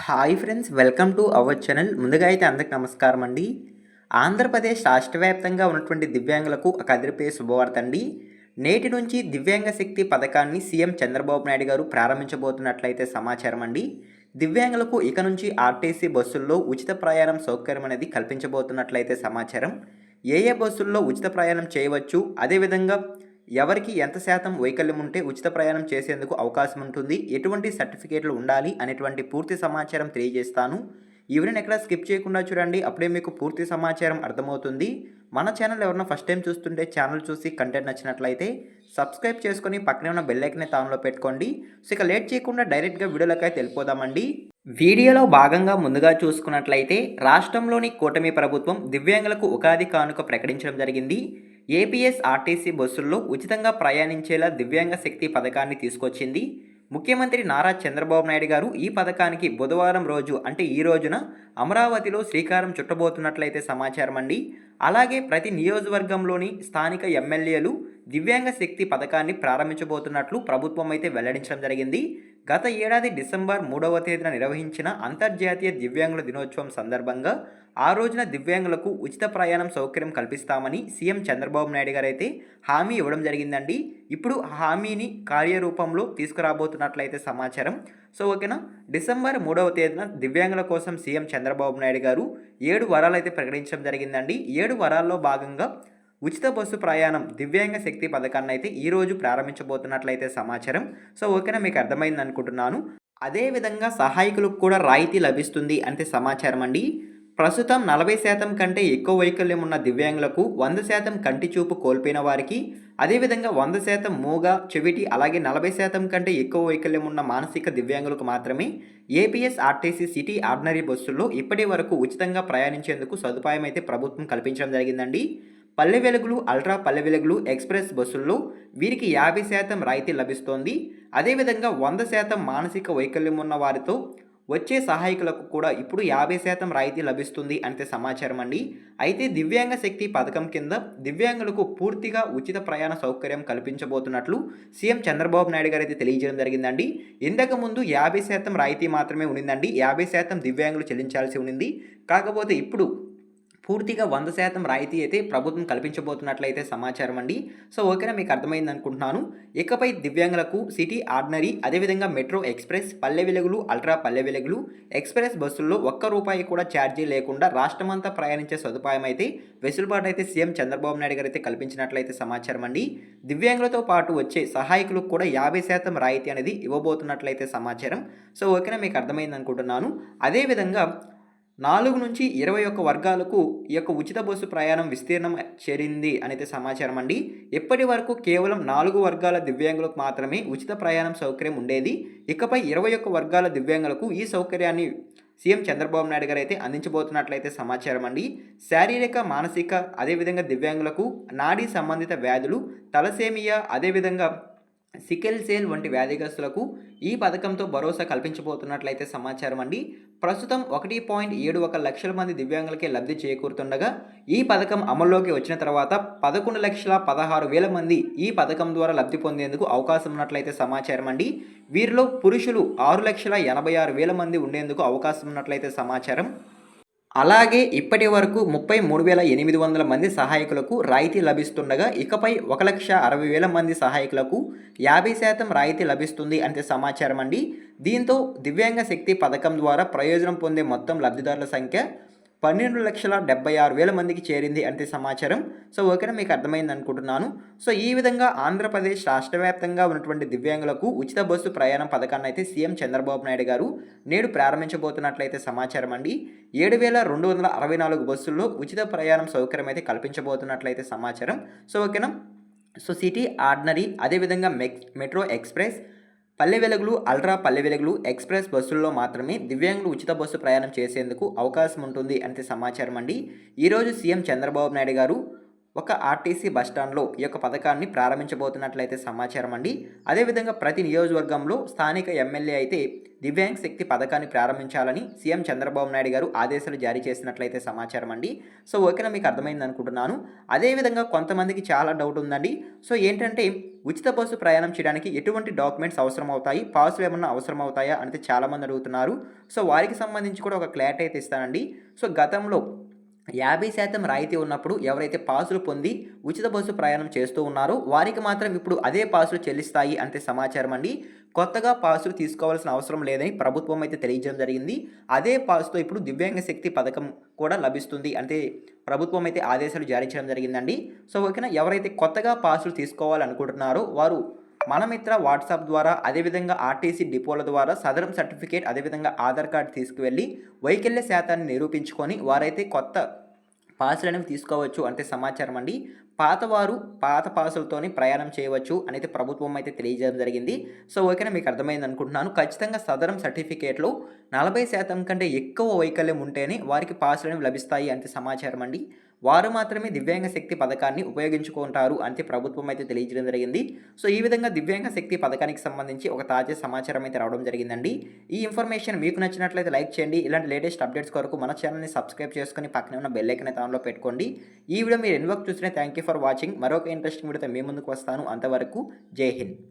Hi friends, welcome to our channel. ముందుగా అయితే అందరికి నమస్కారం అండి. ఆంధ్రప్రదేశ్ రాష్ట్ర వ్యాప్తంగా ఉన్నటువంటి దివ్యాంగులకు ఒక అదిరిపోయే శుభవార్త అండి. నేటి నుంచి దివ్యాంగ శక్తి పథకాన్ని సీఎం చంద్రబాబు నాయుడు గారు ప్రారంభించబోతున్నట్లయితే సమాచారం అండి. దివ్యాంగులకు ఇక నుంచి ఆర్టీసీ బస్సుల్లో ఉచిత ప్రయాణం సౌకర్యం అనేది కల్పించబోతున్నట్లయితే సమాచారం. ఏ ఏ బస్సుల్లో ఉచిత ప్రయాణం చేయవచ్చు, అదేవిధంగా ఎవరికి ఎంత శాతం వైకల్యం ఉంటే ఉచిత ప్రయాణం చేసేందుకు అవకాశం ఉంటుంది, ఎటువంటి సర్టిఫికేట్లు ఉండాలి అనేటువంటి పూర్తి సమాచారం తెలియజేస్తాను. ఈ వీడియోని ఎక్కడ స్కిప్ చేయకుండా చూడండి, అప్పుడే మీకు పూర్తి సమాచారం అర్థమవుతుంది. మన ఛానల్ ఎవరైనా ఫస్ట్ టైం చూస్తుంటే ఛానల్ చూసి కంటెంట్ నచ్చినట్లయితే సబ్స్క్రైబ్ చేసుకొని పక్కనే ఉన్న బెల్ ఐకాన్ని ఆన్లో పెట్టుకోండి. సో ఇక లేట్ చేయకుండా డైరెక్ట్గా వీడియోలోకి అయితే వెళ్ళిపోదామండి. వీడియోలో భాగంగా ముందుగా చూసుకున్నట్లయితే రాష్ట్రంలోని కూటమి ప్రభుత్వం దివ్యాంగులకు ఉగాది కానుక ప్రకటించడం జరిగింది. ఏపీఎస్ ఆర్టీసీ బస్సుల్లో ఉచితంగా ప్రయాణించేలా దివ్యాంగ శక్తి పథకాన్ని తీసుకొచ్చింది. ముఖ్యమంత్రి నారా చంద్రబాబు నాయుడు గారు ఈ పథకానికి బుధవారం రోజు అంటే ఈ రోజున అమరావతిలో శ్రీకారం చుట్టబోతున్నట్లయితే సమాచారం అండి. అలాగే ప్రతి నియోజకవర్గంలోని స్థానిక ఎమ్మెల్యేలు దివ్యాంగ శక్తి పథకాన్ని ప్రారంభించబోతున్నట్లు ప్రభుత్వం అయితే వెల్లడించడం జరిగింది. గత ఏడాది డిసెంబర్ 3వ తేదీన నిర్వహించిన అంతర్జాతీయ దివ్యాంగుల దినోత్సవం సందర్భంగా ఆ రోజున దివ్యాంగులకు ఉచిత ప్రయాణం సౌకర్యం కల్పిస్తామని సీఎం చంద్రబాబు నాయుడు గారు అయితే హామీ ఇవ్వడం జరిగిందండి. ఇప్పుడు హామీని కార్యరూపంలో తీసుకురాబోతున్నట్లయితే సమాచారం. సో ఓకేనా, డిసెంబర్ 3వ తేదీన దివ్యాంగుల కోసం సీఎం చంద్రబాబు నాయుడు గారు 7 వరాలు అయితే ప్రకటించడం జరిగిందండి. 7 వరాల్లో భాగంగా ఉచిత బస్సు ప్రయాణం దివ్యాంగ శక్తి పథకాన్ని అయితే ఈరోజు ప్రారంభించబోతున్నట్లయితే సమాచారం. సో ఓకేనా, మీకు అర్థమైంది అనుకుంటున్నాను. అదేవిధంగా సహాయకులకు కూడా రాయితీ లభిస్తుంది అంటే సమాచారం అండి. ప్రస్తుతం 40% కంటే ఎక్కువ వైకల్యం ఉన్న దివ్యాంగులకు, 100% కంటి చూపు కోల్పోయిన వారికి, అదేవిధంగా 100% మూగ, చెవిటి, అలాగే 40% కంటే ఎక్కువ వైకల్యం ఉన్న మానసిక దివ్యాంగులకు మాత్రమే ఏపీఎస్ ఆర్టీసీ సిటీ ఆర్డినరీ బస్సుల్లో ఇప్పటి వరకు ఉచితంగా ప్రయాణించేందుకు సదుపాయం అయితే ప్రభుత్వం కల్పించడం జరిగిందండి. పల్లె వెలుగులు, అల్ట్రా పల్లె వెలుగులు, ఎక్స్ప్రెస్ బస్సుల్లో వీరికి 50% రాయితీ లభిస్తోంది. అదేవిధంగా 100% మానసిక వైకల్యం ఉన్న వారితో వచ్చే సహాయకులకు కూడా ఇప్పుడు 50% రాయితీ లభిస్తుంది అంటే సమాచారం అండి. అయితే దివ్యాంగ శక్తి పథకం కింద దివ్యాంగులకు పూర్తిగా ఉచిత ప్రయాణ సౌకర్యం కల్పించబోతున్నట్లు సీఎం చంద్రబాబు నాయుడు గారు అయితే తెలియజేయడం జరిగిందండి. ఇంతకుముందు 50% రాయితీ మాత్రమే ఉండిందండి. 50% దివ్యాంగులు చెల్లించాల్సి ఉండింది. కాకపోతే ఇప్పుడు పూర్తిగా 100% రాయితీ అయితే ప్రభుత్వం కల్పించబోతున్నట్లయితే సమాచారం అండి. సో ఓకేనా, మీకు అర్థమైంది అనుకుంటున్నాను. ఇకపై దివ్యాంగులకు సిటీ ఆర్డినరీ, అదేవిధంగా మెట్రో ఎక్స్ప్రెస్, పల్లె వెలుగులు, అల్ట్రా పల్లె వెలుగులు, ఎక్స్ప్రెస్ బస్సుల్లో ₹1 కూడా ఛార్జీ లేకుండా రాష్ట్రమంతా ప్రయాణించే సదుపాయం అయితే వెసులుబాటు అయితే సీఎం చంద్రబాబు నాయుడు గారు అయితే కల్పించినట్లయితే సమాచారం అండి. దివ్యాంగులతో పాటు వచ్చే సహాయకులకు కూడా 50% రాయితీ అనేది ఇవ్వబోతున్నట్లయితే సమాచారం. సో ఓకేనా, మీకు అర్థమైంది అనుకుంటున్నాను. అదేవిధంగా 4 నుంచి 21 వర్గాలకు ఈ యొక్క ఉచిత బస్సు ప్రయాణం విస్తీర్ణం చేరింది అనేది సమాచారం అండి. ఇప్పటి వరకు కేవలం 4 వర్గాల దివ్యాంగులకు మాత్రమే ఉచిత ప్రయాణం సౌకర్యం ఉండేది. ఇకపై 21 వర్గాల దివ్యాంగులకు ఈ సౌకర్యాన్ని సీఎం చంద్రబాబు నాయుడు గారు అయితే అందించబోతున్నట్లయితే సమాచారం అండి. శారీరక, మానసిక, అదేవిధంగా దివ్యాంగులకు నాడీ సంబంధిత వ్యాధులు, తలసేమియా, అదేవిధంగా సికెల్ సేల్ వంటి వ్యాధిగ్రస్తులకు ఈ పథకంతో భరోసా కల్పించబోతున్నట్లయితే సమాచారం అండి. ప్రస్తుతం 1.71 లక్షల మంది దివ్యాంగులకే లబ్ధి చేకూరుతుండగా ఈ పథకం అమల్లోకి వచ్చిన తర్వాత 11,16,000 మంది ఈ పథకం ద్వారా లబ్ధి పొందేందుకు అవకాశం ఉన్నట్లయితే సమాచారం అండి. వీరిలో పురుషులు 6,86,000 మంది ఉండేందుకు అవకాశం ఉన్నట్లయితే సమాచారం. అలాగే ఇప్పటి వరకు 33,800 మంది సహాయకులకు రాయితీ లభిస్తుండగా ఇకపై 1,60,000 మంది సహాయకులకు 50% రాయితీ లభిస్తుంది అంటే సమాచారం అండి. దీంతో దివ్యాంగ శక్తి పథకం ద్వారా ప్రయోజనం పొందే మొత్తం లబ్ధిదారుల సంఖ్య 12,76,000 మందికి చేరింది అంటే సమాచారం. సో ఓకేనా, మీకు అర్థమైంది అనుకుంటున్నాను. సో ఈ విధంగా ఆంధ్రప్రదేశ్ రాష్ట్ర వ్యాప్తంగా ఉన్నటువంటి దివ్యాంగులకు ఉచిత బస్సు ప్రయాణం పథకాన్ని అయితే సీఎం చంద్రబాబు నాయుడు గారు నేడు ప్రారంభించబోతున్నట్లయితే సమాచారం అండి. 7,264 బస్సుల్లో ఉచిత ప్రయాణం సౌకర్యం అయితే కల్పించబోతున్నట్లయితే సమాచారం. సో ఓకేనా, సో సిటీ ఆర్డినరీ, అదేవిధంగా మెట్రో ఎక్స్ప్రెస్, పల్లె వెలుగులు, అల్ట్రా పల్లె వెలుగులు, ఎక్స్ప్రెస్ బస్సుల్లో మాత్రమే దివ్యాంగులు ఉచిత బస్సు ప్రయాణం చేసేందుకు అవకాశం ఉంటుంది అంటే సమాచారం అండి. ఈరోజు సీఎం చంద్రబాబు నాయుడు గారు ఒక ఆర్టీసీ బస్టాండ్‌లో ఈ యొక్క పథకాన్ని ప్రారంభించబోతున్నట్లయితే సమాచారం అండి. అదేవిధంగా ప్రతి నియోజకవర్గంలో స్థానిక ఎమ్మెల్యే అయితే దివ్యాంగ్ శక్తి పథకాన్ని ప్రారంభించాలని సీఎం చంద్రబాబు నాయుడు గారు ఆదేశాలు జారీ చేసినట్లయితే సమాచారం అండి. సో, ఓకేనా, మీకు అర్థమైందనుకుంటున్నాను. అదేవిధంగా కొంతమందికి చాలా డౌట్ ఉందండి. సో, ఏంటంటే ఉచిత బస్సు ప్రయాణం చేయడానికి ఎటువంటి డాక్యుమెంట్స్ అవసరమవుతాయి? పాసులు ఏమన్నా అవసరమవుతాయా? అనేది చాలామంది అడుగుతున్నారు. సో, వారికి సంబంధించి కూడా ఒక క్లారిటీ అయితే ఇస్తానండి. సో, గతంలో 50% రాయితీ ఉన్నప్పుడు ఎవరైతే పాసులు పొంది ఉచిత బస్సు ప్రయాణం చేస్తూ ఉన్నారో వారికి మాత్రం ఇప్పుడు అదే పాసులు చెల్లిస్తాయి అంటే సమాచారం అండి. కొత్తగా పాసులు తీసుకోవాల్సిన అవసరం లేదని ప్రభుత్వం అయితే తెలియజేయడం జరిగింది. అదే పాస్‌తో ఇప్పుడు దివ్యాంగ శక్తి పథకం కూడా లభిస్తుంది అంటే ప్రభుత్వం అయితే ఆదేశాలు జారీ చేయడం జరిగిందండి. సో, ఓకేనా, ఎవరైతే కొత్తగా పాసులు తీసుకోవాలనుకుంటున్నారో వారు మన మిత్ర వాట్సాప్ ద్వారా అదేవిధంగా ఆర్టీసీ డిపోల ద్వారా సదరం సర్టిఫికేట్ అదేవిధంగా ఆధార్ కార్డ్ తీసుకువెళ్ళి వైకల్య శాతాన్ని నిరూపించుకొని వారైతే కొత్త పాసులనేవి తీసుకోవచ్చు అంటే సమాచారం అండి. పాతవారు పాత పాసులతోని ప్రయాణం చేయవచ్చు అనేది ప్రభుత్వం అయితే తెలియజేయడం జరిగింది. సో, ఓకేనా, మీకు అర్థమైంది అనుకుంటున్నాను. ఖచ్చితంగా సదరం సర్టిఫికేట్‌లో 40% కంటే ఎక్కువ వైకల్యం ఉంటేనే వారికి పాసులనేవి లభిస్తాయి అంటే సమాచారం అండి. వారు మాత్రమే దివ్యాంగ శక్తి పథకాన్ని ఉపయోగించుకుంటారు అంటే ప్రభుత్వం అయితే తెలియజేయడం జరిగింది. సో, ఈ విధంగా దివ్యాంగ శక్తి పథకానికి సంబంధించి ఒక తాజా సమాచారం అయితే రావడం జరిగిందండి. ఈ ఇన్ఫర్మేషన్ మీకు నచ్చినట్లయితే లైక్ చేయండి. ఇలాంటి లేటెస్ట్ అప్డేట్స్ కొరకు మన ఛానల్‌ని సబ్స్క్రైబ్ చేసుకొని పక్కనే ఉన్న బెల్ ఐకాన్ అయితే ఆన్‌లో పెట్టుకోండి. ఈ వీడియో మీరు ఎన్ని వరకు చూసినా థాంక్ యూ ఫర్ వాచింగ్. మరొక ఇంట్రెస్టింగ్ వీడియోతో మీ ముందుకు వస్తాను. అంతవరకు జై హింద్.